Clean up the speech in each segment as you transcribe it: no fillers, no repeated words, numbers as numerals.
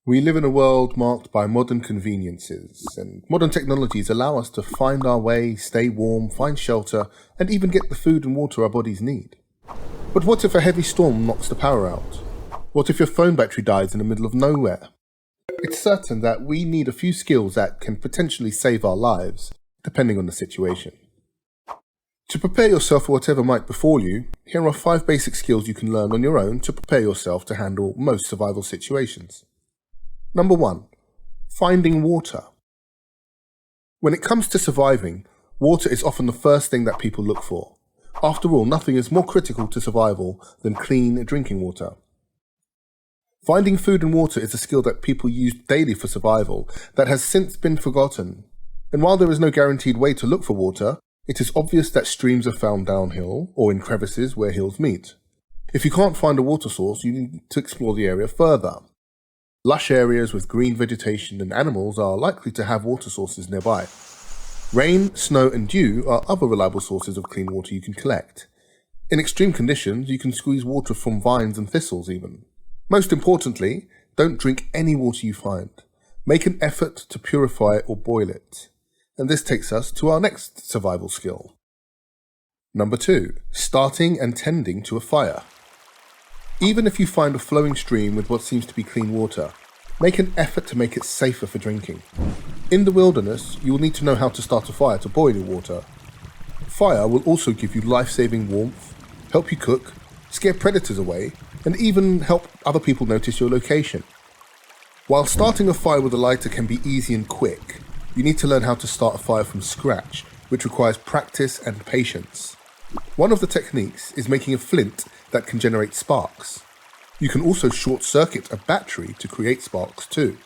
We live in a world marked by modern conveniences, and modern technologies allow us to find our way, stay warm, find shelter, and even get the food and water our bodies need. But what if a heavy storm knocks the power out? What if your phone battery dies in the middle of nowhere? It's certain that we need a few skills that can potentially save our lives, depending on the situation. To prepare yourself for whatever might befall you, here are 5 basic skills you can learn on your own to prepare yourself to handle most survival situations. Number 1. Finding water. When it comes to surviving, water is often the first thing that people look for. After all, nothing is more critical to survival than clean drinking water. Finding food and water is a skill that people use daily for survival that has since been forgotten. And while there is no guaranteed way to look for water, it is obvious that streams are found downhill or in crevices where hills meet. If you can't find a water source, you need to explore the area further. Lush areas with green vegetation and animals are likely to have water sources nearby. Rain, snow and dew are other reliable sources of clean water you can collect. In extreme conditions, you can squeeze water from vines and thistles even. Most importantly, don't drink any water you find. Make an effort to purify or boil it. And this takes us to our next survival skill. Number 2. Starting and tending to a fire. Even if you find a flowing stream with what seems to be clean water, make an effort to make it safer for drinking. In the wilderness, you will need to know how to start a fire to boil your water. Fire will also give you life-saving warmth, help you cook, scare predators away, and even help other people notice your location. While starting a fire with a lighter can be easy and quick, you need to learn how to start a fire from scratch, which requires practice and patience. One of the techniques is making a flint that can generate sparks. You can also short-circuit a battery to create sparks too.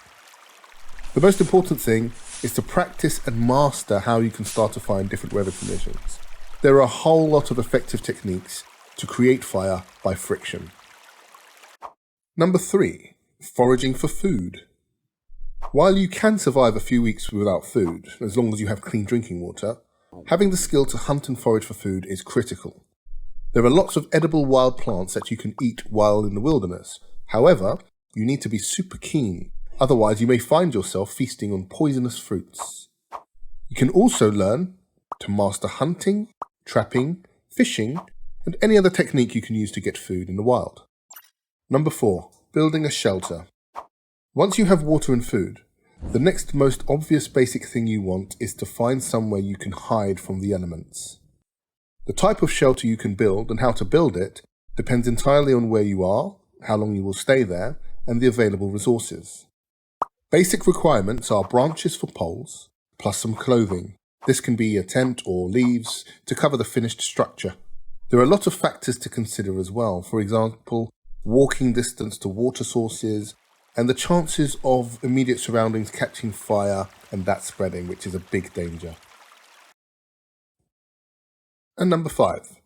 The most important thing is to practice and master how you can start a fire in different weather conditions. There are a whole lot of effective techniques to create fire by friction. Number 3. Foraging for food. While you can survive a few weeks without food, as long as you have clean drinking water, having the skill to hunt and forage for food is critical. There are lots of edible wild plants that you can eat while in the wilderness. However, you need to be super keen, otherwise you may find yourself feasting on poisonous fruits. You can also learn to master hunting, trapping, fishing, and any other technique you can use to get food in the wild. Number 4. Building a shelter. Once you have water and food, the next most obvious basic thing you want is to find somewhere you can hide from the elements. The type of shelter you can build and how to build it depends entirely on where you are, how long you will stay there, and the available resources. Basic requirements are branches for poles, plus some clothing. This can be a tent or leaves to cover the finished structure. There are a lot of factors to consider as well, for example, walking distance to water sources, and the chances of immediate surroundings catching fire and that spreading, which is a big danger. And number 5,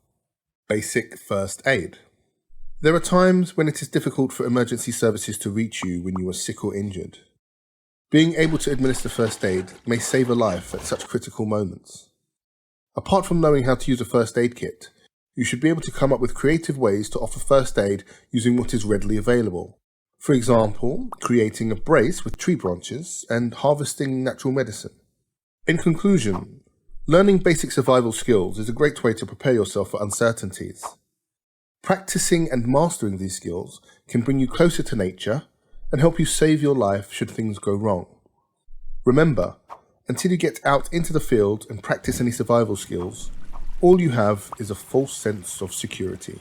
basic first aid. There are times when it is difficult for emergency services to reach you when you are sick or injured. Being able to administer first aid may save a life at such critical moments. Apart from knowing how to use a first aid kit, you should be able to come up with creative ways to offer first aid using what is readily available. For example, creating a brace with tree branches and harvesting natural medicine. In conclusion, learning basic survival skills is a great way to prepare yourself for uncertainties. Practicing and mastering these skills can bring you closer to nature and help you save your life should things go wrong. Remember, until you get out into the field and practice any survival skills, all you have is a false sense of security.